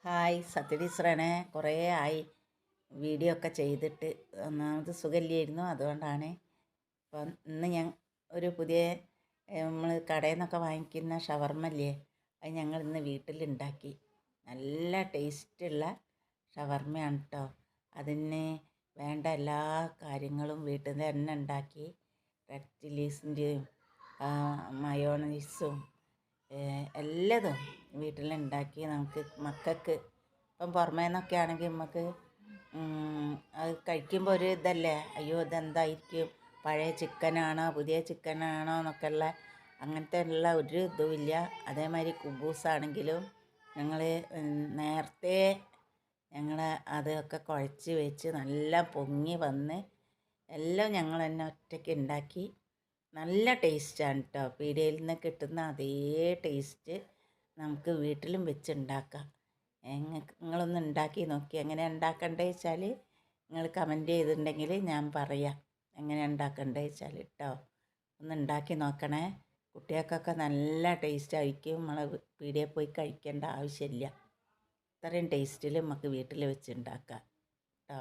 Hi സത്യടീച്ചറാണ്. കുറേ ആയി video ഒക്കെ ചെയ്തിട്ട്. ഒന്നാമത് സുഖമില്ലായിരുന്നു, അതുകൊണ്ടാണ്. അപ്പം ഇന്ന് ഞാൻ ഒരു പുതിയ നമ്മൾ കടയിൽ നിന്നൊക്കെ വാങ്ങിക്കുന്ന ഷവർമ്മല്ലേ, അത് ഞങ്ങൾ ഇന്ന് വീട്ടിലുണ്ടാക്കി. നല്ല ടേസ്റ്റുള്ള ഷവർമ്മയാണ് കേട്ടോ. അതിന് വേണ്ട എല്ലാ കാര്യങ്ങളും വീട്ടിൽ നിന്ന് തന്നെ ഉണ്ടാക്കി. റെഡ് ചില്ലീസിൻ്റെയും മയോണൈസും എല്ലതും വീട്ടിലുണ്ടാക്കി നമുക്ക് മക്കൾക്ക്. ഇപ്പം പുറമേ നിന്നൊക്കെ ആണെങ്കിൽ നമുക്ക് അത് കഴിക്കുമ്പോൾ ഒരു ഇതല്ലേ, അയ്യോ ഇതെന്തായിരിക്കും, പഴയ ചിക്കനാണോ പുതിയ ചിക്കനാണോ എന്നൊക്കെ ഉള്ള അങ്ങനത്തെ ഉള്ള ഒരു ഇതുമില്ല. അതേമാതിരി കുബൂസാണെങ്കിലും ഞങ്ങൾ നേരത്തെ ഞങ്ങൾ അതൊക്കെ കുഴച്ച് വെച്ച് നല്ല പൊങ്ങി വന്ന് എല്ലാം ഞങ്ങൾ തന്നെ ഒറ്റയ്ക്ക് ഉണ്ടാക്കി. നല്ല ടേസ്റ്റാണ് കേട്ടോ. പീടികയിൽ നിന്ന് കിട്ടുന്ന അതേ ടേസ്റ്റ് നമുക്ക് വീട്ടിലും വെച്ചുണ്ടാക്കാം. നിങ്ങളൊന്ന് ഉണ്ടാക്കി നോക്കി. എങ്ങനെ ഉണ്ടാക്കണ്ടേ വെച്ചാൽ നിങ്ങൾ കമൻറ്റ് ചെയ്തിട്ടുണ്ടെങ്കിൽ ഞാൻ പറയാം എങ്ങനെ ഉണ്ടാക്കണ്ടേ വെച്ചാൽ കേട്ടോ. ഒന്ന് ഉണ്ടാക്കി നോക്കണേ. കുട്ടികൾക്കൊക്കെ നല്ല ടേസ്റ്റ് ആയിരിക്കും. നമ്മൾ പീടികയിൽ പോയി കഴിക്കേണ്ട ആവശ്യമില്ല. ഇത്രയും ടേസ്റ്റിൽ നമുക്ക് വീട്ടിൽ വെച്ച് ഉണ്ടാക്കാം കേട്ടോ.